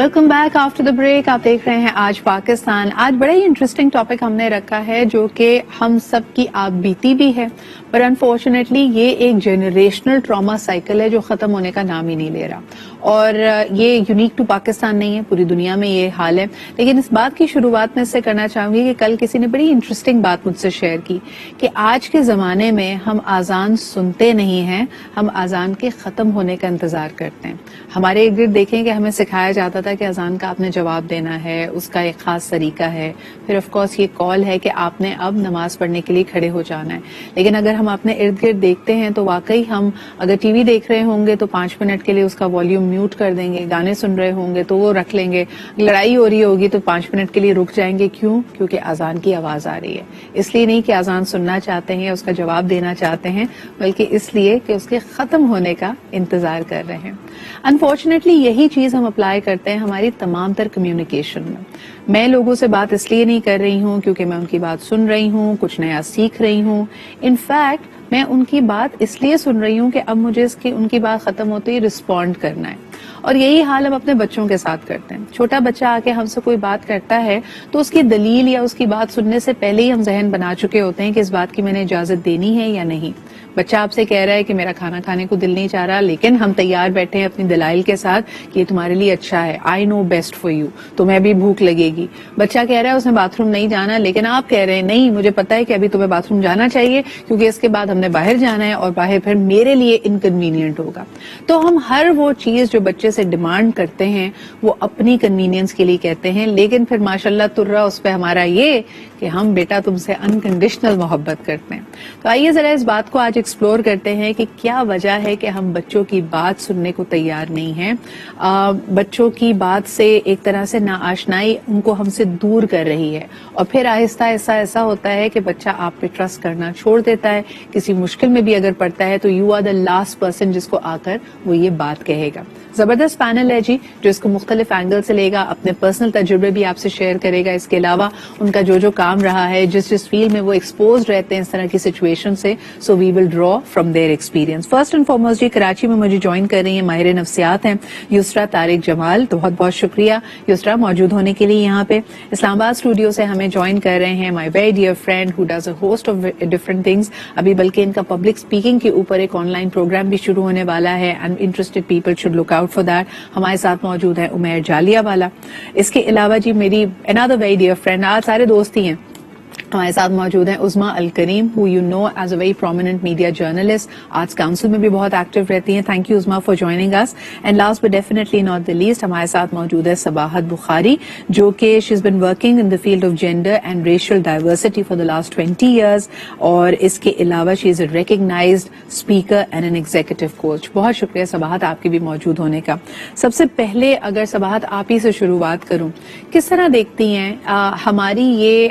Welcome back after the break. آپ دیکھ رہے ہیں آج پاکستان. آج بڑا ہی انٹرسٹنگ ٹاپک ہم نے رکھا ہے جو کہ ہم سب کی آپ بیتی بھی ہے, پر انفارچونیٹلی یہ ایک جنریشنل ٹراما سائیکل ہے جو ختم ہونے کا نام ہی نہیں لے رہا. اور یہ یونیک ٹو پاکستان نہیں ہے, پوری دنیا میں یہ حال ہے. لیکن اس بات کی شروعات میں اس سے کرنا چاہوں گی کہ کل کسی نے بڑی انٹرسٹنگ بات مجھ سے شیئر کی کہ آج کے زمانے میں ہم اذان سنتے نہیں ہیں, ہم اذان کے ختم ہونے کا انتظار کرتے ہیں. ہمارے ارد گرد دیکھیں کہ ہمیں سکھایا جاتا تھا کہ اذان کا آپ نے جواب دینا ہے, اس کا ایک خاص طریقہ ہے, پھر آف کورس یہ کال ہے کہ آپ نے اب نماز پڑھنے کے لیے کھڑے ہو جانا ہے. لیکن اگر ہم اپنے ارد گرد دیکھتے ہیں تو واقعی ہم اگر ٹی وی دیکھ رہے ہوں گے تو 5 منٹ کے لیے اس کا والیوم میوٹ کر دیں گے, گانے سن رہے ہوں گے تو وہ رکھ لیں گے, لڑائی ہو رہی ہوگی تو 5 منٹ کے لیے رک جائیں گے. کیوں؟ کیونکہ اذان کی آواز آ رہی ہے. اس لیے نہیں کہ اذان سننا چاہتے ہیں, اس کا جواب دینا چاہتے ہیں, بلکہ اس لیے کہ اس کے ختم ہونے کا انتظار کر رہے ہیں. انفارچونیٹلی یہی چیز ہم اپلائی کرتے ہیں ہماری تمام تر کمیونیکیشن میں. میں لوگوں سے بات اس لیے نہیں کر رہی ہوں کیونکہ میں ان کی بات سن رہی ہوں, کچھ نیا سیکھ رہی ہوں. انفیکٹ میں ان کی بات اس لیے سن رہی ہوں کہ اب مجھے ان کی بات ختم ہوتے ہی رسپونڈ کرنا ہے. اور یہی حال ہم اپنے بچوں کے ساتھ کرتے ہیں. چھوٹا بچہ آ کے ہم سے کوئی بات کرتا ہے تو اس کی دلیل یا اس کی بات سننے سے پہلے ہی ہم ذہن بنا چکے ہوتے ہیں کہ اس بات کی میں نے اجازت دینی ہے یا نہیں. بچہ آپ سے کہہ رہا ہے کہ میرا کھانا کھانے کو دل نہیں چاہ رہا, لیکن ہم تیار بیٹھے ہیں اپنی دلائل کے ساتھ کہ یہ تمہارے لیے اچھا ہے, آئی نو بیسٹ فار یو, تمہیں بھی بھوک لگے گی. بچہ کہہ رہا ہے اس نے باتھ روم نہیں جانا, لیکن آپ کہہ رہے ہیں نہیں مجھے پتا ہے کہ ابھی تمہیں باتھ روم جانا چاہیے کیونکہ اس کے بعد ہم نے باہر جانا ہے اور باہر پھر میرے لیے انکنوینئنٹ ہوگا. تو ہم ہر وہ چیز جو بچے سے ڈیمانڈ کرتے ہیں وہ اپنی کنوینئنس کے لیے کہتے ہیں, لیکن پھر ماشاءاللہ ترا اس پہ ہمارا یہ کہ ہم بیٹا تم سے انکنڈیشنل محبت کرتے ہیں. تو آئیے ذرا اس بات کو آج ایکسپلور کرتے ہیں کہ کیا وجہ ہے کہ ہم بچوں کی بات سننے کو تیار نہیں ہیں. بچوں کی بات سے ایک طرح سے ناآشنائی ان کو ہم سے دور کر رہی ہے, اور پھر آہستہ آہستہ ایسا ہوتا ہے کہ بچہ آپ پہ ٹرسٹ کرنا چھوڑ دیتا ہے. کسی مشکل میں بھی اگر پڑتا ہے تو you are the last person جس کو آ کر وہ یہ بات کہے گا. زبردست پینل ہے جی جو اس کو مختلف اینگل سے لے گا, اپنے پرسنل تجربے بھی آپ سے شیئر کرے گا. اس کے علاوہ ان کا جو کام رہا ہے, جس فیلڈ میں وہ ایکسپوز رہتے ہیں اس طرح کی سچویشن سے, so we will draw from their experience. First and foremost جی کراچی میں مجھے جوائن کر رہی ہیں ماہر نفسیات ہیں یسریٰ طارق جمال. تو بہت بہت شکریہ یسریٰ موجود ہونے کے لیے یہاں پہ. اسلام آباد اسٹوڈیو سے ہمیں جوائن کر رہے ہیں my very dear friend who does a host of different things. ابھی بلکہ ان کا پبلک اسپیکنگ کے اوپر ایک آن لائن پروگرام بھی شروع ہونے والا ہے, and interested people should look out for that. ہمارے ساتھ موجود ہے عمیر جالیہ والا. اس کے علاوہ جی میری another very dear friend, آج سارے دوست ہی ہیں, ہمارے ساتھ موجود ہیں عظمیٰ الکریم who you know as a very prominent media journalist, Arts Council میں بھی بہت ایکٹیو رہتی ہیں. Thank you Uzma for joining us. and last but definitely not the least ہمارے ساتھ موجود ہے صباحت بخاری جو کہ she has been working in the field of gender and racial diversity for the last 20 years, اور اس کے علاوہ she is a recognized speaker and an executive coach. بہت شکریہ صباحت آپ کے بھی موجود ہونے کا. سب سے پہلے اگر صباحت آپ ہی سے شروعات کروں, کس طرح دیکھتی ہیں ہماری یہ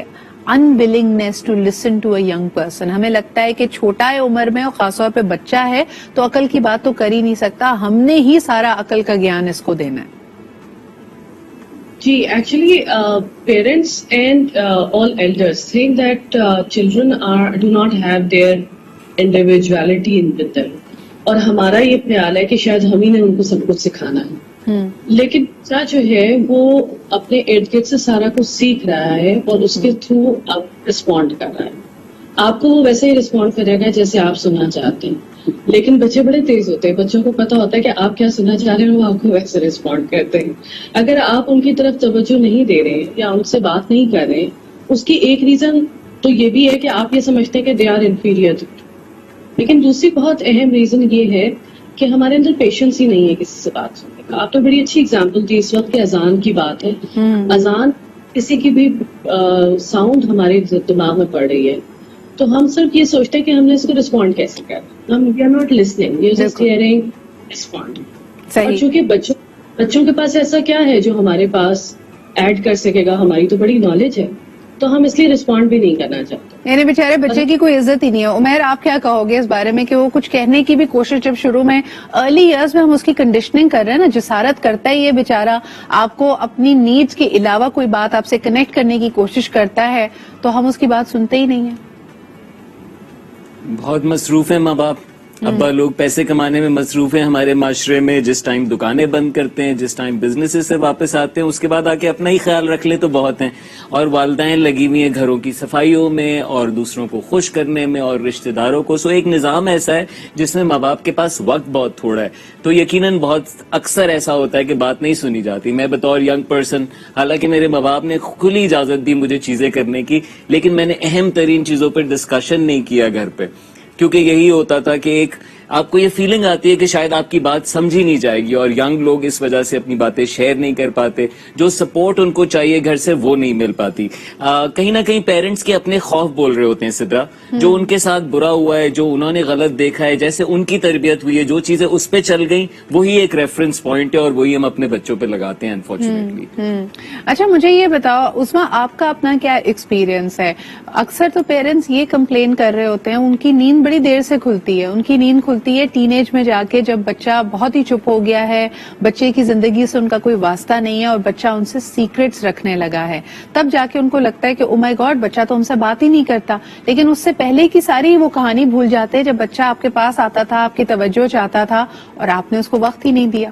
unwillingness to listen to a young person؟ ہمیں لگتا ہے کہ چھوٹا ہے عمر میں اور خاص طور پہ بچہ ہے تو عقل کی بات تو کر ہی نہیں سکتا, ہم نے ہی سارا عقل کا گیان اس کو دینا ہے. جی actually parents and all elders think that children do not have their individuality in with them, اور ہمارا یہ خیال ہے کہ شاید ہم ہی نے ان کو سب کچھ سکھانا ہے. لیکن بچہ جو ہے وہ اپنے ارد گرد سے سارا کچھ سیکھ رہا ہے اور اس کے تھرو اب رسپونڈ کر رہا ہے. آپ کو وہ ویسے ہی رسپونڈ کرے گا جیسے آپ سننا چاہتے ہیں, لیکن بچے بڑے تیز ہوتے ہیں, بچوں کو پتا ہوتا ہے کہ آپ کیا سننا چاہ رہے ہیں, وہ آپ کو ویسے رسپونڈ کرتے ہیں. اگر آپ ان کی طرف توجہ نہیں دے رہے یا ان سے بات نہیں کر رہے, اس کی ایک ریزن تو یہ بھی ہے کہ آپ یہ سمجھتے ہیں کہ دے آر انفیریئر, لیکن دوسری بہت اہم ریزن یہ ہے کہ ہمارے اندر پیشنس ہی نہیں ہے کسی سے بات سننے کا. آپ تو بڑی اچھی اگزامپل دی اس وقت کہ اذان کی بات ہے. اذان کسی کی بھی ساؤنڈ ہمارے دماغ میں پڑ رہی ہے تو ہم صرف یہ سوچتے ہیں کہ ہم نے اس کو رسپونڈ کیسے کرنا. ہم we are not listening, we are just hearing respond. اور چونکہ بچوں کے پاس ایسا کیا ہے جو ہمارے پاس ایڈ کر سکے گا, ہماری تو بڑی نالج ہے, تو ہم اس لیے رسپونڈ بھی نہیں کرنا چاہتے. یعنی بیچارے بچے کی کوئی عزت ہی نہیں ہے. عمیر آپ کیا کہو گے اس بارے میں کہ وہ کچھ کہنے کی بھی کوشش جب شروع میں ارلی ایئرز میں ہم اس کی کنڈیشننگ کر رہے ہیں نا, جسارت کرتا ہے یہ بیچارہ, آپ کو اپنی نیڈز کے علاوہ کوئی بات آپ سے کنیکٹ کرنے کی کوشش کرتا ہے تو ہم اس کی بات سنتے ہی نہیں ہیں. بہت مصروف ہیں ماں باپ ابا لوگ پیسے کمانے میں مصروف ہیں ہمارے معاشرے میں, جس ٹائم دکانیں بند کرتے ہیں, جس ٹائم بزنس سے واپس آتے ہیں, اس کے بعد آ کے اپنا ہی خیال رکھ لیں تو بہت ہیں, اور والدین لگی ہوئی ہیں گھروں کی صفائیوں میں اور دوسروں کو خوش کرنے میں اور رشتہ داروں کو. سو ایک نظام ایسا ہے جس میں ماں باپ کے پاس وقت بہت تھوڑا ہے, تو یقیناً بہت اکثر ایسا ہوتا ہے کہ بات نہیں سنی جاتی. میں بطور ینگ پرسن, حالانکہ میرے ماں باپ نے کھلی اجازت دی مجھے چیزیں کرنے کی, لیکن میں نے اہم ترین چیزوں پر ڈسکشن نہیں کیا گھر پہ, کیونکہ یہی ہوتا تھا کہ ایک آپ کو یہ فیلنگ آتی ہے کہ شاید آپ کی بات سمجھی نہیں جائے گی, اور ینگ لوگ اس وجہ سے اپنی باتیں شیئر نہیں کر پاتے, جو سپورٹ ان کو چاہیے گھر سے وہ نہیں مل پاتی. کہیں نہ کہیں پیرنٹس کے اپنے خوف بول رہے ہوتے ہیں سدرا, جو ان کے ساتھ برا ہوا ہے, جو انہوں نے غلط دیکھا ہے, جیسے ان کی تربیت ہوئی ہے, جو چیزیں اس پہ چل گئیں وہی ایک ریفرنس پوائنٹ ہے, اور وہی ہم اپنے بچوں پہ لگاتے ہیں انفارچونیٹلی. اچھا مجھے یہ بتاؤ عثمان, آپ کا اپنا کیا ایکسپیرینس ہے؟ اکثر تو پیرنٹس یہ کمپلین کر رہے ہوتے ہیں ان کی نیند بڑی دیر سے کھلتی ہے, ان کی نیند کھلتی ہے ٹین ایج میں جا کے, جب بچہ بہت ہی چپ ہو گیا ہے, بچے کی زندگی سے ان کا کوئی واسطہ نہیں ہے اور بچہ ان سے سیکرٹس رکھنے لگا ہے, تب جا کے ان کو لگتا ہے کہ او مائی گاڈ بچہ تو ہم سے بات ہی نہیں کرتا. لیکن اس سے پہلے کی ساری وہ کہانی بھول جاتے ہیں جب بچہ آپ کے پاس آتا تھا, آپ کی توجہ چاہتا تھا اور آپ نے اس کو وقت ہی نہیں دیا.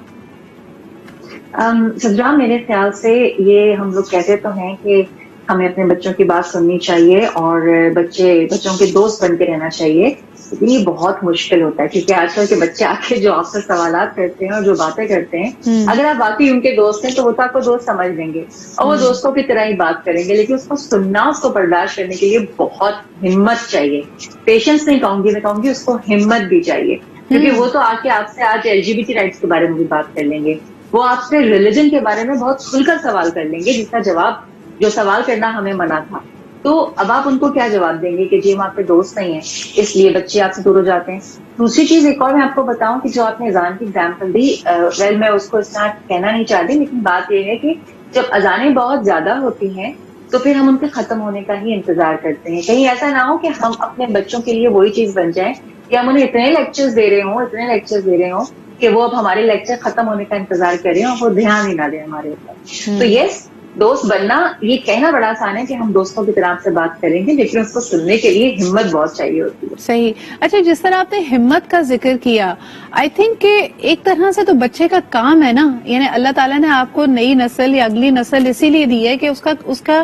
سجا میرے خیال سے یہ ہم لوگ کہتے تو ہیں کہ ہمیں اپنے بچوں کی بات سننی چاہیے اور بچوں کے دوست بن کے رہنا چاہیے, لیکن یہ بہت مشکل ہوتا ہے کیونکہ آج کل کے بچے آ کے جو آپ سے سوالات کرتے ہیں اور جو باتیں کرتے ہیں, اگر آپ واقعی ان کے دوست ہیں تو وہ تو آپ کو دوست سمجھ لیں گے اور وہ دوستوں کی طرح ہی بات کریں گے, لیکن اس کو سننا, اس کو برداشت کرنے کے لیے بہت ہمت چاہیے. پیشنس نہیں کہوں گی, میں کہوں گی اس کو ہمت بھی چاہیے, کیونکہ وہ تو آ کے آپ سے آج LGBT رائٹس کے بارے میں بھی بات کر لیں گے, وہ آپ سے ریلیجن کے بارے میں بہت کھل کر سوال کر لیں گے, جس کا جواب جو سوال کرنا ہمیں منع تھا. تو اب آپ ان کو کیا جواب دیں گے کہ جی ہم آپ کے دوست نہیں ہیں اس لیے بچے آپ سے دور ہو جاتے ہیں. دوسری چیز ایک اور میں آپ کو بتاؤں کہ جو آپ نے اذان کی ایگزامپل دی, میں اس کو اس طرح کہنا نہیں چاہتی, لیکن بات یہ ہے کہ جب اذانیں بہت زیادہ ہوتی ہیں تو پھر ہم ان کے ختم ہونے کا ہی انتظار کرتے ہیں. کہیں ایسا نہ ہو کہ ہم اپنے بچوں کے لیے وہی چیز بن جائیں کہ ہم انہیں اتنے لیکچرز دے رہے ہوں کہ وہ اب ہمارے لیکچر ختم ہونے کا انتظار کریں اور وہ دھیان ہی نہ دیں ہمارے اوپر. تو یس, دوست بننا, یہ کہنا بڑا آسان ہے کہ ہم دوستوں کی طرح سے بات کریں گے, لیکن اس کو سننے کے لیے ہمت بہت چاہیے ہوتی ہے. صحیح. اچھا جس طرح آپ نے ہمت کا ذکر کیا, آئی تھنک کہ ایک طرح سے تو بچے کا کام ہے نا, یعنی اللہ تعالیٰ نے آپ کو نئی نسل یا اگلی نسل اسی لیے دی ہے کہ اس کا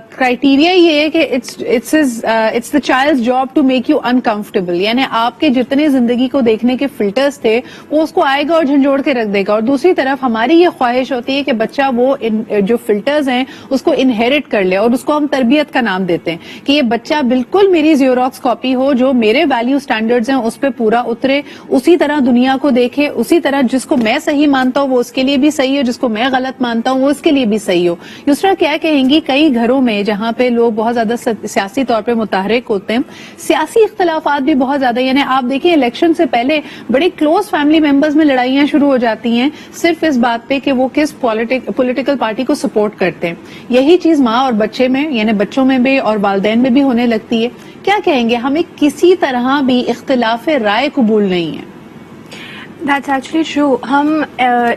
کرائٹیریا یہ ہے کہ it's the child job to make you uncomfortable, یعنی آپ کے جتنے زندگی کو دیکھنے کے فلٹرز تھے وہ اس کو آئے گا اور جھنجھوڑ کے رکھ دے گا, اور دوسری طرف ہماری یہ خواہش ہوتی ہے کہ بچہ وہ جو فلٹرز ہیں اس کو انہیرٹ کر لے, اور اس کو ہم تربیت کا نام دیتے ہیں کہ یہ بچہ بالکل میری زیروکس کاپی ہو, جو میرے ویلیو سٹینڈرڈز ہیں اس پہ پورا اترے, اسی طرح دنیا کو دیکھے, اسی طرح جس کو میں صحیح مانتا ہوں وہ اس کے لیے بھی صحیح ہو, جس کو میں غلط مانتا ہوں وہ اس کے لیے بھی صحیح ہو. یسرا کیا کہیں گی, کئی گھروں میں جہاں پہ لوگ بہت زیادہ سیاسی طور پہ متحرک ہوتے ہیں, سیاسی اختلافات بھی بہت زیادہ, یعنی آپ دیکھیں الیکشن سے پہلے بڑی کلوز فیملی ممبرز میں لڑائیاں شروع ہو جاتی ہیں صرف اس بات پہ کہ وہ کس پولیٹیکل پارٹی کو سپورٹ کرتے ہیں. یہی چیز ماں اور بچے میں, یعنی بچوں میں بھی اور والدین میں بھی ہونے لگتی ہے. کیا کہیں گے, ہمیں کسی طرح بھی اختلاف رائے قبول نہیں ہے. That's actually true. ہم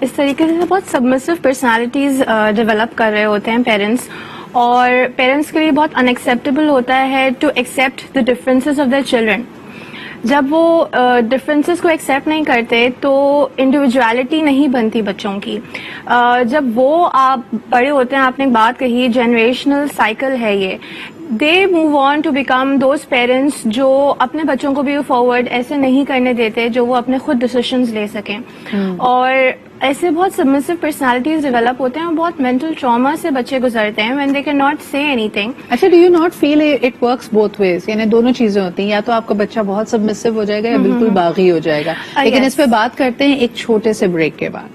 اس طریقے سے بہت سبمسو پرسنالٹیز ڈیولپ کر رہے ہوتے ہیں پیرنٹس, اور پیرنٹس کے لیے بہت ان ایکسیپٹیبل ہوتا ہے to accept the differences of their children. جب وہ ڈفرینسز کو ایکسیپٹ نہیں کرتے تو انڈیویجویلٹی نہیں بنتی بچوں کی. جب وہ آپ بڑے ہوتے ہیں, آپ نے ایک بات کہی, جنریشنل سائیکل ہے یہ, they move on to become those parents جو اپنے بچوں کو بھی فارورڈ ایسے نہیں کرنے دیتے جو وہ اپنے خود ڈیسیشنز لے سکیں, اور ایسے بہت سبمسو پرسنالٹیز ڈیولپ ہوتے ہیں اور بہت مینٹل ٹراما سے بچے گزرتے ہیں when they cannot say anything. اچھا, do you not feel it works both ways, یعنی دونوں چیزیں ہوتی ہیں, یا تو آپ کا بچہ بہت سبمسو ہو جائے گا یا بالکل باغی ہو جائے گا. لیکن اس پہ بات کرتے ہیں ایک چھوٹے سے بریک کے بعد.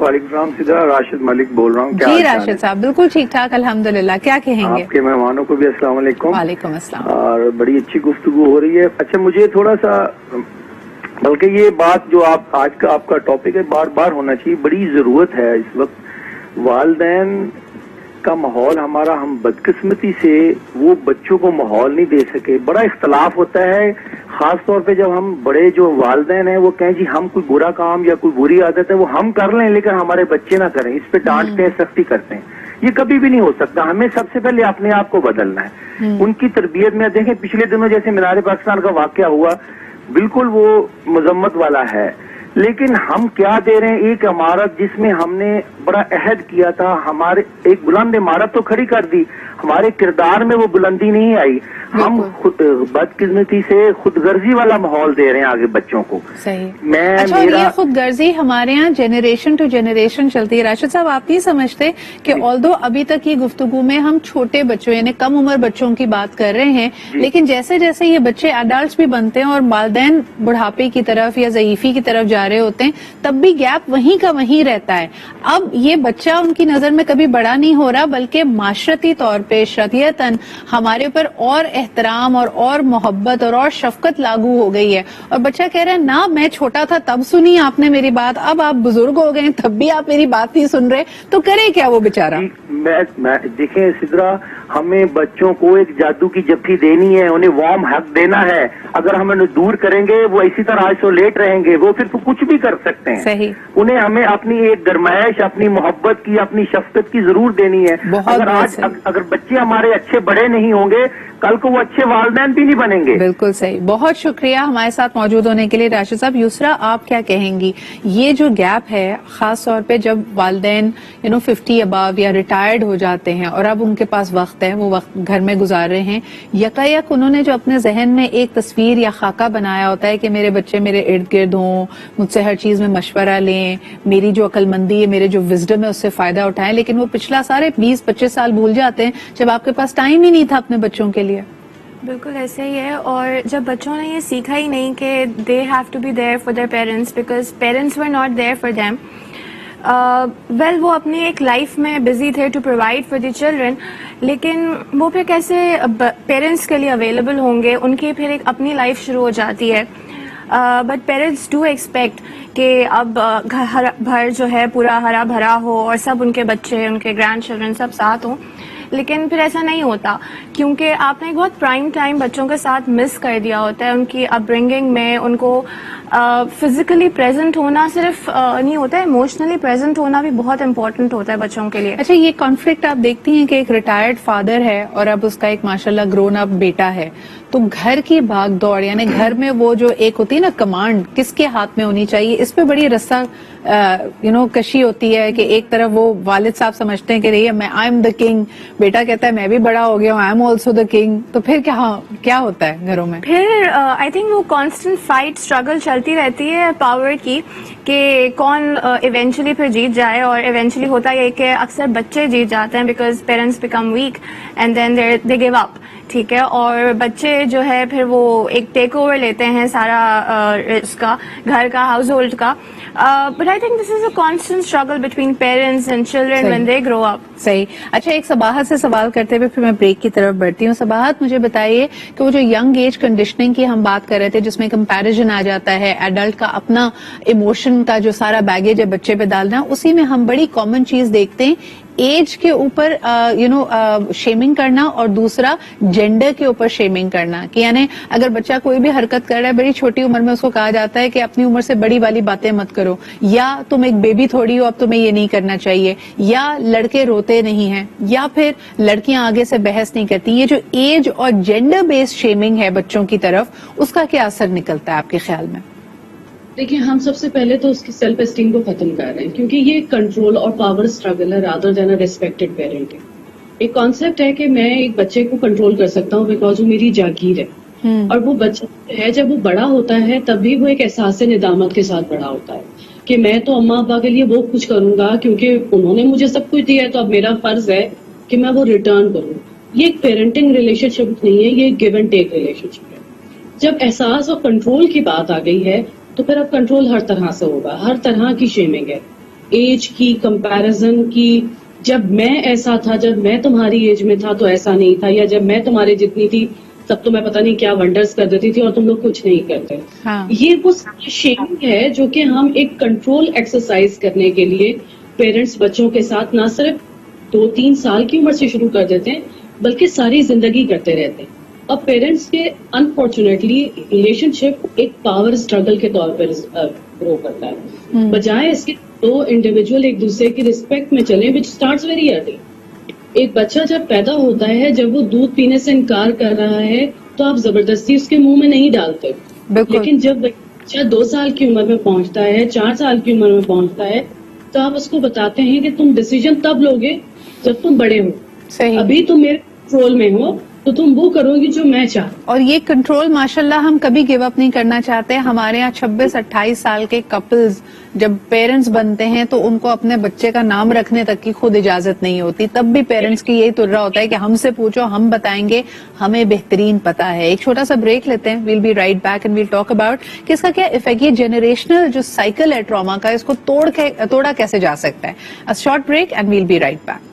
وعلیکم السلام سدرا، راشد ملک بول رہا ہوں. کیا جی حال چال ہے؟ راشد صاحب بالکل ٹھیک ٹھاک الحمدللہ. کیا کہیں گے؟ آپ کے مہمانوں کو بھی السلام علیکم. وعلیکم السلام. اور بڑی اچھی گفتگو ہو رہی ہے. اچھا مجھے تھوڑا سا، بلکہ یہ بات جو آج کا آپ کا ٹاپک ہے بار بار ہونا چاہیے، بڑی ضرورت ہے اس وقت. والدین کا ماحول ہمارا، ہم بدقسمتی سے وہ بچوں کو ماحول نہیں دے سکے. بڑا اختلاف ہوتا ہے خاص طور پہ جب ہم بڑے جو والدین ہیں وہ کہیں جی ہم کوئی برا کام یا کوئی بری عادت ہے وہ ہم کر لیں لیکن ہمارے بچے نہ کریں، اس پہ ڈانٹتے ہیں، سختی کرتے ہیں. یہ کبھی بھی نہیں ہو سکتا. ہمیں سب سے پہلے اپنے آپ کو بدلنا ہے. ان کی تربیت میں دیکھیں پچھلے دنوں جیسے مینار پاکستان کا واقعہ ہوا، بالکل وہ مذمت والا ہے، لیکن ہم کیا دے رہے ہیں؟ ایک عمارت جس میں ہم نے بڑا عہد کیا تھا، ہمارے ایک بلند عمارت تو کھڑی کر دی، ہمارے کردار میں وہ بلندی نہیں آئی. ہم خود بدقسمتی سے خود غرضی والا ماحول دے رہے ہیں آگے بچوں کو. صحیح. میں اچھا اور یہ خود غرضی ہمارے ہاں جنریشن ٹو جنریشن چلتی ہے. راشد صاحب آپ نہیں سمجھتے کہ آلدو ابھی تک یہ گفتگو میں ہم چھوٹے بچوں یعنی کم عمر بچوں کی بات کر رہے ہیں، لیکن جیسے جیسے یہ بچے ایڈلٹس بھی بنتے ہیں اور والدین بڑھاپے کی طرف یا ضعیفی کی طرف جا رہے ہوتے ہیں، تب بھی گیپ وہیں کا وہیں رہتا ہے. اب یہ بچہ ان کی نظر میں کبھی بڑا نہیں ہو رہا، بلکہ معاشرتی طور پہ شریعتاً ہمارے اوپر اور احترام اور محبت اور شفقت لاگو ہو گئی ہے. اور بچہ کہہ رہا ہے نا میں چھوٹا تھا تب سنی آپ نے میری بات، اب آپ بزرگ ہو گئے تب بھی آپ میری بات نہیں سن رہے، تو کرے کیا وہ بیچارہ؟ دیکھیں سدرا، ہمیں بچوں کو ایک جادو کی جپھی دینی ہے، انہیں وارم حق دینا ہے. اگر ہم انہیں دور کریں گے وہ اسی طرح آئسولیٹ رہیں گے، وہ پھر تو کچھ بھی کر سکتے ہیں. صحیح. انہیں ہمیں اپنی ایک گرمائش، اپنی محبت کی، اپنی شفقت کی ضرور دینی ہے. اگر بچے ہمارے اچھے بڑے نہیں ہوں گے کل کو وہ اچھے والدین بھی نہیں بنیں گے. بالکل صحیح. بہت شکریہ ہمارے ساتھ موجود ہونے کے لیے راشد صاحب. یسرا آپ کیا کہیں گی؟ یہ جو گیپ ہے خاص طور پہ جب والدین 50 اباو یا ریٹائرڈ ہو جاتے ہیں اور اب ان کے پاس وقت ہے، وہ وقت گھر میں گزار رہے ہیں، یکایک انہوں نے جو اپنے ذہن میں ایک تصویر یا خاکہ بنایا ہوتا ہے کہ میرے بچے میرے ارد گرد ہوں، مجھ سے ہر چیز میں مشورہ لیں، میری جو عقل مندی ہے، میرے جو وزڈم ہے اس سے فائدہ اٹھائیں، لیکن وہ پچھلا سارے 20-25 سال بھول جاتے ہیں جب آپ کے پاس ٹائم ہی نہیں تھا اپنے بچوں کے لیے. بالکل ایسے ہی ہے. اور جب بچوں نے یہ سیکھا ہی نہیں کہ they have to be there for their parents because parents were not there for them, well وہ اپنی ایک لائف میں بزی تھے to provide for the children, لیکن وہ پھر کیسے پیرنٹس کے لیے اویلیبل ہوں گے؟ ان کی پھر ایک اپنی لائف شروع ہو جاتی ہے. بٹ پیرنٹس ڈو ایکسپیکٹ کہ اب گھر بھر جو ہے پورا ہرا بھرا ہو اور سب ان کے بچے، ان کے گرینڈ چلڈرن سب ساتھ ہوں، لیکن پھر ایسا نہیں ہوتا کیونکہ آپ نے ایک بہت پرائم ٹائم بچوں کے ساتھ مس کر دیا ہوتا ہے. ان کی اپ برنگنگ میں ان کو فزیکلی پریزنٹ ہونا صرف نہیں ہوتا ہے، ایموشنلی پریزنٹ ہونا بھی بہت امپورٹنٹ ہوتا ہے بچوں کے لیے. اچھا یہ کانفلکٹ آپ دیکھتی ہیں کہ ایک ریٹائرڈ فادر ہے اور اب اس کا ایک ماشاءاللہ گرون اپ بیٹا ہے، تو گھر کی بھاگ دوڑ یعنی گھر میں وہ جو ایک ہوتی ہے نا کمانڈ کس کے ہاتھ میں ہونی چاہیے، اس پہ بڑی رسا کشی ہوتی ہے کہ ایک طرف وہ والد صاحب سمجھتے ہیں کہ رہی میں آئی ایم دا کنگ، بیٹا کہتا ہے میں بھی بڑا ہو گیا ہوں، I am also the king. تو پھر کیا ہوتا ہے گھروں میں؟ پھر آئی تھنک وہ کانسٹنٹ فائٹ اسٹرگل چلتی رہتی ہے پاور کی کہ کون ایونچولی پھر جیت جائے. اور ایونچولی ہوتا یہ کہ اکثر بچے جیت جاتے ہیں because parents become weak and then they give up. ٹھیک ہے، اور بچے جو ہے پھر وہ ایک ٹیک اوور لیتے ہیں سارا اس کا گھر کا، ہاؤس ہولڈ کا. But I think this is a constant struggle between parents and children when they grow up. صحیح. اچھا ایک صباحت سے سوال کرتے ہوئے پھر میں بریک کی طرف بڑھتی ہوں. صباحت مجھے بتائیے کہ وہ جو ینگ ایج کنڈیشننگ کی ہم بات کر رہے تھے جس میں کمپیریزن آ جاتا ہے، ایڈلٹ کا اپنا ایموشن کا جو سارا بیگیج ہے بچے پہ ڈالنا، اسی میں ہم بڑی کامن چیز دیکھتے ہیں ایج کے اوپر شیمنگ کرنا اور دوسرا جینڈر کے اوپر شیمنگ کرنا. کہ یعنی اگر بچہ کوئی بھی حرکت کر رہا ہے بڑی چھوٹی عمر میں اس کو کہا جاتا ہے کہ اپنی عمر سے بڑی والی باتیں مت کرو، یا تم ایک بیبی تھوڑی ہو اب تمہیں یہ نہیں کرنا چاہیے، یا لڑکے روتے نہیں ہیں، یا پھر لڑکیاں آگے سے بحث نہیں کرتی. یہ جو ایج اور جینڈر بیسڈ شیمنگ ہے بچوں کی طرف، اس کا کیا اثر نکلتا ہے آپ کے خیال میں؟ دیکھیں ہم سب سے پہلے تو اس کی سیلف اسٹیم کو ختم کر رہے ہیں کیونکہ یہ کنٹرول اور پاور اسٹرگل ہے رادر دین اے ریسپیکٹڈ پیرنٹ. ایک کانسیپٹ ہے کہ میں ایک بچے کو کنٹرول کر سکتا ہوں بیکاز وہ میری جاگیر ہے، اور وہ بچہ ہے جب وہ بڑا ہوتا ہے تب بھی وہ ایک احساس ندامت کے ساتھ بڑا ہوتا ہے کہ میں تو اماں ابا کے لیے وہ کچھ کروں گا کیونکہ انہوں نے مجھے سب کچھ دیا ہے تو اب میرا فرض ہے کہ میں وہ ریٹرن کروں. یہ ایک پیرنٹنگ ریلیشن شپ نہیں ہے، یہ گیو اینڈ ٹیک ریلیشن شپ ہے. جب احساس اور کنٹرول کی بات آ گئی ہے تو پھر اب کنٹرول ہر طرح سے ہوگا، ہر طرح کی شیمنگ ہے. ایج کی کمپیرزن کی، جب میں ایسا تھا، جب میں تمہاری ایج میں تھا تو ایسا نہیں تھا، یا جب میں تمہارے جتنی تھی تب تو میں پتہ نہیں کیا ونڈرز کر دیتی تھی اور تم لوگ کچھ نہیں کرتے. یہ وہ شیئرنگ ہے جو کہ ہم ایک کنٹرول ایکسرسائز کرنے کے لیے پیرنٹس بچوں کے ساتھ نہ صرف 2-3 سال کی عمر سے شروع کر دیتے ہیں بلکہ ساری زندگی کرتے رہتے ہیں. اور پیرنٹس کے انفارچونیٹلی ریلیشن شپ ایک پاور اسٹرگل کے طور پر گرو کرتا ہے، بجائے اس کے دو انڈیویجول ایک دوسرے کی رسپیکٹ میں چلیں، وچ اسٹارٹس ویری ارلی. ایک بچہ جب پیدا ہوتا ہے، جب وہ دودھ پینے سے انکار کر رہا ہے تو آپ زبردستی اس کے منہ میں نہیں ڈالتے، لیکن جب بچہ 2 سال کی عمر میں پہنچتا ہے، 4 سال کی عمر میں پہنچتا ہے تو آپ اس کو بتاتے ہیں کہ تم ڈیسیجن تب لوگے جب تم بڑے ہو، ابھی تم میرے کنٹرول میں ہو تو تم وہ کرو گی جو میں چاہوں. اور یہ کنٹرول ماشاءاللہ ہم کبھی گیو اپ نہیں کرنا چاہتے. ہمارے یہاں 26-28 سال کے کپلز جب پیرنٹس بنتے ہیں تو ان کو اپنے بچے کا نام رکھنے تک کی خود اجازت نہیں ہوتی. تب بھی پیرنٹس کی یہی ترا ہوتا ہے کہ ہم سے پوچھو، ہم بتائیں گے، ہمیں بہترین پتا ہے. ایک چھوٹا سا بریک لیتے ہیں. We'll be right back and we'll talk about کہ اس کا کیا افیکٹ، یہ جنریشنل جو سائیکل ہے ٹراما کا، اس کو توڑا کیسے جا سکتا ہے. Short break and we'll be right back.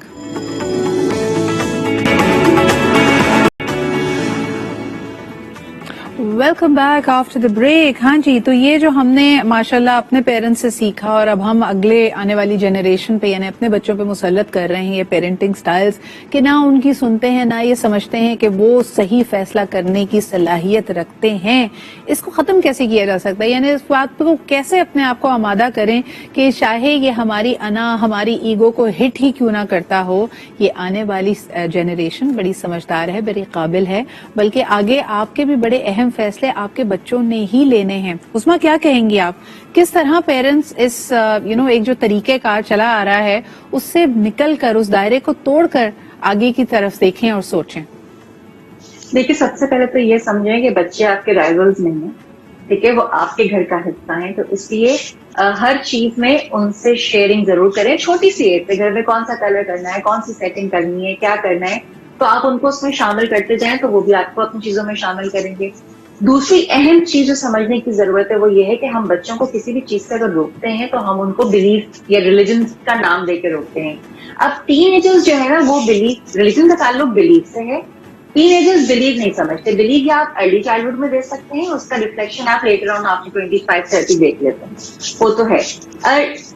Welcome back after the break. ہاں جی، تو یہ جو ہم نے ماشاءاللہ اپنے پیرنٹس سے سیکھا اور اب ہم اگلے آنے والی جنریشن پہ یعنی اپنے بچوں پہ مسلط کر رہے ہیں یہ پیرنٹنگ سٹائلز کہ نہ ان کی سنتے ہیں، نہ یہ سمجھتے ہیں کہ وہ صحیح فیصلہ کرنے کی صلاحیت رکھتے ہیں. اس کو ختم کیسے کیا جا سکتا ہے؟ یعنی اس بات کو کیسے اپنے آپ کو آمادہ کریں کہ چاہے یہ ہماری انا، ہماری ایگو کو ہٹ ہی کیوں نہ کرتا ہو، یہ آنے والی جنریشن بڑی سمجھدار ہے، بڑی قابل ہے، بلکہ آگے آپ کے بھی بڑے اہم فیصلے آپ کے بچوں نے ہی لینے ہیں. عظمیٰ کیا کہیں گی آپ، کس طرح پیرنٹس اس ایک جو طریقہ کار چلا آ رہا ہے اس سے نکل کر، اس دائرے کو توڑ کر آگے کی طرف دیکھیں اور سوچیں؟ دیکھیے، سب سے پہلے تو یہ سمجھیں کہ بچے آپ کے رائیولز نہیں ہیں، ٹھیک ہے، وہ آپ کے گھر کا حصہ ہیں. تو اس لیے ہر چیز میں ان سے شیئرنگ ضرور کریں. چھوٹی سی ایج پہ گھر میں کون سا کلر کرنا ہے، کون سی سیٹنگ کرنی ہے، کیا کرنا ہے، تو آپ ان کو اس میں شامل کرتے جائیں تو وہ بھی آپ کو اپنی چیزوں میں شامل کریں گے. دوسری اہم چیز جو سمجھنے کی ضرورت ہے وہ یہ ہے کہ ہم بچوں کو کسی بھی چیز سے اگر روکتے ہیں تو ہم ان کو بلیف یا ریلیجن کا نام دے کے روکتے ہیں. اب ٹین ایجرز جو ہے نا، وہ بلیف، ریلیجن کا تعلق بلیف سے ہے. ٹین ایجرز بلیف نہیں سمجھتے. بلیف یا آپ ارلی چائلڈہڈ میں دے سکتے ہیں، اس کا ریفلیکشن آپ لیٹر آن آپ 25-30 دیکھ لیتے ہیں، وہ تو ہے.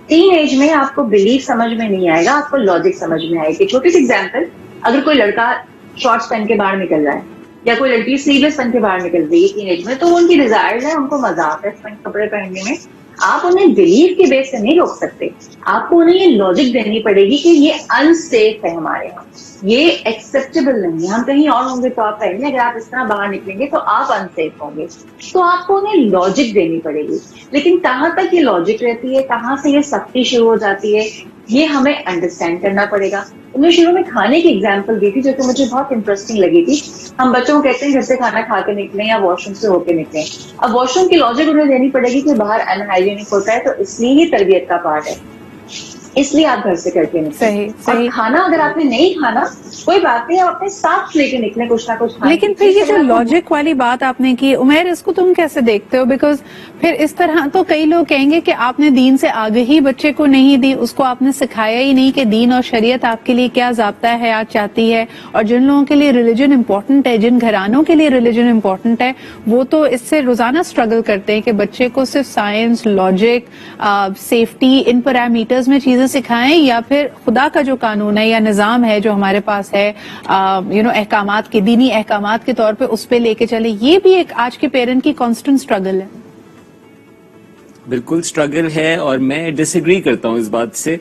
ٹین ایج میں آپ کو بلیف سمجھ میں نہیں آئے گا، آپ کو لاجک سمجھ میں آئے گی. چھوٹی سی ایگزامپل، اگر کوئی لڑکا شارٹس پہن کے باہر نکل رہا ہے یا کوئی لڑکی سلیولیس بن کے باہر نکل رہی ہے ٹین ایج میں، تو وہ ان کی ڈیزائر ہے، ان کو مزہ آتا ہے کپڑے پہننے میں. آپ انہیں بلیف کے بیس سے نہیں روک سکتے، آپ کو انہیں یہ لاجک دینی پڑے گی کہ یہ انسیف ہے ہمارے یہاں، یہ ایکسیپٹیبل نہیں ہے. ہم کہیں اور ہوں گے تو آپ کہیں گے اگر آپ اس طرح باہر نکلیں گے تو آپ انسیف ہوں گے. تو آپ کو انہیں لاجک دینی پڑے گی. لیکن کہاں تک یہ لاجک رہتی ہے، کہاں سے یہ سختی شروع ہو جاتی ہے، یہ ہمیں انڈرسٹینڈ کرنا پڑے گا. انہوں نے شروع میں کھانے کی ایگزامپل دی تھی جو کہ مجھے بہت انٹرسٹنگ لگی تھی. ہم بچوں کو کہتے ہیں گھر سے کھانا کھا کے نکلیں یا واش روم سے ہو کے نکلیں. اب واش روم کی لاجک انہیں دینی پڑے گی کہ باہر ان ہائیجینک ہوتا ہے، تو اس لیے یہ تربیت کا پارٹ ہے، اس لیے آپ گھر سے کر کے نکلیں. اور کھانا اگر آپ نے نہیں کھانا کوئی بات نہیں، آپ اپنے ساتھ لے کے نکلیں کچھ نہ کچھ. لیکن پھر یہ جو لاجک والی بات آپ نے کی عمیر، اس کو تم کیسے دیکھتے ہو؟ بیکاز پھر اس طرح تو کئی لوگ کہیں گے کہ آپ نے دین سے آگہی بچے کو نہیں دی، اس کو آپ نے سکھایا ہی نہیں کہ دین اور شریعت آپ کے لیے کیا ضابطہ حیات چاہتی ہے. اور جن لوگوں کے لیے ریلیجن امپورٹنٹ ہے، جن گھرانوں کے لیے ریلیجن امپورٹنٹ ہے، وہ تو اس سے روزانہ اسٹرگل کرتے ہیں کہ بچے کو صرف سائنس، لاجک، سیفٹی، ان پیرامیٹرز میں چیزیں سکھائیں، یا پھر خدا کا جو قانون ہے یا نظام ہے جو ہمارے پاس ہے احکامات کے، دینی احکامات کے طور پہ اس پہ لے کے چلے. یہ بھی ایک آج کے پیرنٹ کی کانسٹنٹ اسٹرگل ہے. بالکل اسٹرگل ہے، اور میں ڈس ایگری کرتا ہوں اس بات سے.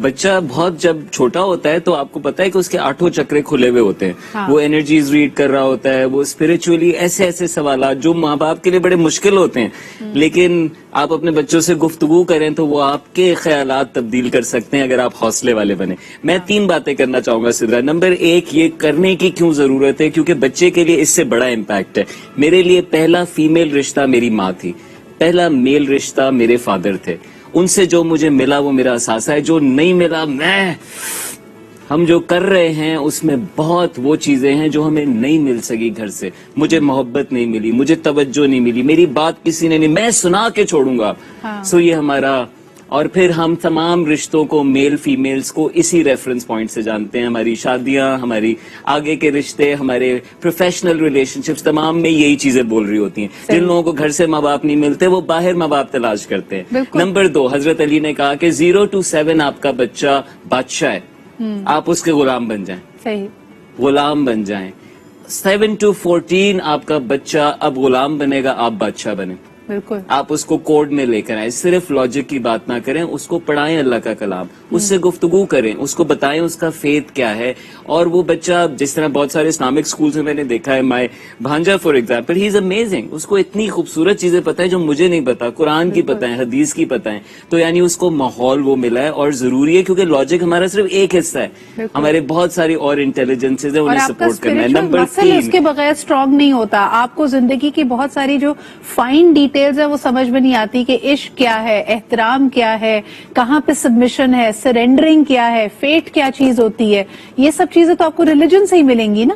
بچہ بہت جب چھوٹا ہوتا ہے تو آپ کو پتا ہے کہ اس کے 8 چکرے کھلے ہوئے ہوتے ہیں. وہ انرجیز ریڈ کر رہا ہوتا ہے، وہ اسپرچولی ایسے سوالات جو ماں باپ کے لیے بڑے مشکل ہوتے ہیں، لیکن آپ اپنے بچوں سے گفتگو کریں تو وہ آپ کے خیالات تبدیل کر سکتے ہیں اگر آپ حوصلے والے بنیں. میں 3 باتیں کرنا چاہوں گا سدرا. نمبر 1، یہ کرنے کی کیوں ضرورت ہے، کیونکہ بچے کے لیے اس سے بڑا امپیکٹ ہے. میرے لیے پہلا فیمیل رشتہ میری ماں تھی، پہلا میل رشتہ میرے فادر تھے. ان سے جو مجھے ملا وہ میرا اثاثہ ہے، جو نہیں ملا ہم جو کر رہے ہیں اس میں بہت وہ چیزیں ہیں جو ہمیں نہیں مل سکی گھر سے. مجھے محبت نہیں ملی، مجھے توجہ نہیں ملی، میری بات کسی نے نہیں، میں سنا کے چھوڑوں گا. سو یہ ہمارا اور پھر ہم تمام رشتوں کو میل فیمیلز کو اسی ریفرنس پوائنٹ سے جانتے ہیں. ہماری شادیاں, ہماری آگے کے رشتے, ہمارے پروفیشنل ریلیشن شپس, تمام میں یہی چیزیں بول رہی ہوتی ہیں. جن لوگوں کو گھر سے ماں باپ نہیں ملتے وہ باہر ماں باپ تلاش کرتے ہیں. نمبر 2, حضرت علی نے کہا کہ 0 to 7 آپ کا بچہ بادشاہ ہے, آپ اس کے غلام بن جائیں. صحیح, غلام بن جائیں. 7 to 14 آپ کا بچہ اب غلام بنے گا, آپ بادشاہ بنیں. بالکل. آپ اس کو کوڈ میں لے کر آئیں, صرف لاجک کی بات نہ کریں, اس کو پڑھائیں اللہ کا کلام, اس سے گفتگو کریں, اس کو بتائیں اس کا فیتھ کیا ہے. اور وہ بچہ, جس طرح بہت سارے اسلامک اسکولز میں نے دیکھا ہے, مائی بھانجا for example, he is amazing, اس کو اتنی خوبصورت چیزیں پتہ ہے جو مجھے نہیں پتا, قرآن کی پتہ ہے, حدیث کی پتہ ہے. تو یعنی اس کو ماحول وہ ملا ہے, اور ضروری ہے کیونکہ لاجک ہمارا صرف ایک حصہ ہے, ہمارے بہت ساری اور انٹیلیجنس ہیں, انہیں سپورٹ کرنا ہے. نمبر 3, اس کے بغیر اسٹرانگ نہیں ہوتا. آپ کو زندگی کی بہت ساری جو فائن ڈیٹیلز ہے وہ سمجھ میں نہیں آتی کہ عشق کیا ہے, احترام کیا ہے, کہاں پہ سبمیشن ہے, سرینڈرنگ کیا ہے, فیٹ کیا چیز ہوتی ہے. یہ سب چیزیں تو آپ کو ریلیجن سے ہی ملیں گی نا.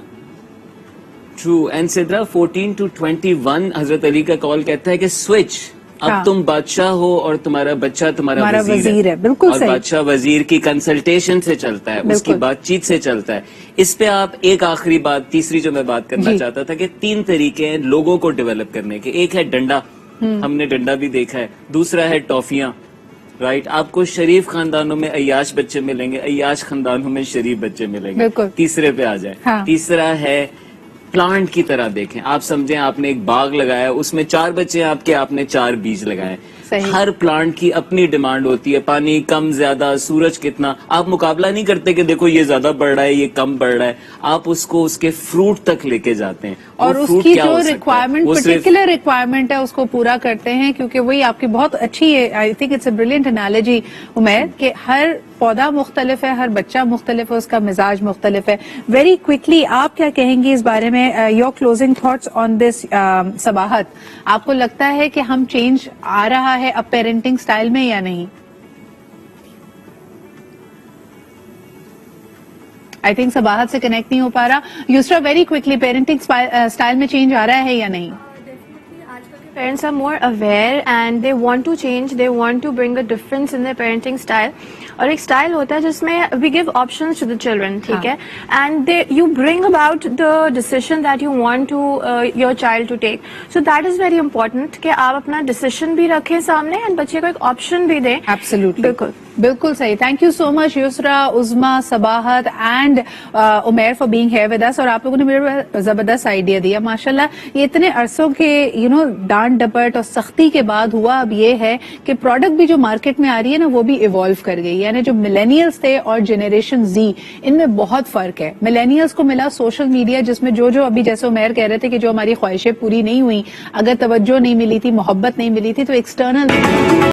ٹرو. اینڈ سدرا 14 to 21 حضرت علی کا کال کہتا ہے کہ سوئچ, اب تم بادشاہ ہو اور تمہارا بچہ تمہارا وزیر ہے. بالکل اور صحیح. بادشاہ وزیر کی کنسلٹیشن سے چلتا ہے, اس کی بات چیت سے چلتا ہے. اس پہ آپ ایک آخری بات, تیسری جو میں بات کرنا چاہتا تھا, کہ 3 طریقے ہیں لوگوں کو ڈیولپ کرنے کے. ایک ہے ڈنڈا, ہم نے ڈنڈا بھی دیکھا ہے. دوسرا ہے ٹافیاں, رائٹ, آپ کو شریف خاندانوں میں عیاش بچے ملیں گے, عیاش خاندانوں میں شریف بچے ملیں گے. تیسرے پہ آ جائیں. تیسرا ہے پلانٹ کی طرح دیکھیں. آپ سمجھیں آپ نے ایک باغ لگایا, اس میں 4 بچے آپ کے, آپ نے 4 بیج لگائے. ہر پلانٹ کی اپنی ڈیمانڈ ہوتی ہے, پانی کم زیادہ, سورج کتنا. آپ مقابلہ نہیں کرتے کہ دیکھو یہ زیادہ بڑھ رہا ہے, یہ کم بڑھ رہا ہے. آپ اس کو اس کے فروٹ تک لے کے جاتے ہیں, اور اس کی جو ریکوائرمنٹ, پرٹیکولر ریکوائرمنٹ ہے, اس کو پورا کرتے ہیں. کیونکہ وہی آپ کی بہت اچھی ہے, I think it's a brilliant analogy Umair, کہ ہر پودا مختلف ہے, ہر بچہ مختلف ہے, اس کا مزاج مختلف ہے. ویری کوئکلی آپ کیا کہیں گی اس بارے میں, یور کلوزنگ تھاٹس آن دس صباحت؟ آپ کو لگتا ہے کہ ہم چینج آ رہا ہے اب پیرنٹنگ سٹائل میں یا نہیں؟ آئی تھنک صباحت سے کنیکٹ نہیں ہو پا رہا. یسرا, ویری کوئکلی, پیرنٹنگ سٹائل میں چینج آ رہا ہے یا نہیں؟ Parents are more aware and they want to change, they want to bring a difference in their parenting style. اور ایک اسٹائل ہوتا ہے جس میں we give options to the children, ٹھیک ہے, and you bring about the decision that you want to your child to take. So that is very important کہ آپ اپنا decision بھی رکھیں سامنے and بچے کو ایک option بھی دیں. Absolutely. بالکل بالکل صحیح. Thank you so much Yusra, Uzma, Sabahat and Umair for being here with us. اور آپ لوگوں نے میرے زبردست آئیڈیا دیا ماشاءاللہ. یہ اتنے عرصوں کے ڈانٹ ڈپٹ اور سختی کے بعد ہوا اب یہ ہے کہ پروڈکٹ بھی جو مارکیٹ میں آ رہی ہے نا وہ بھی ایوالو کر گئی. یعنی جو ملینیلز تھے اور جنریشن زی, ان میں بہت فرق ہے. ملینیلز کو ملا سوشل میڈیا, جس میں جو ابھی جیسے عمیر کہہ رہے تھے کہ جو ہماری خواہشیں پوری نہیں ہوئی, اگر توجہ نہیں ملی تھی, محبت نہیں ملی تھی, تو ایکسٹرنل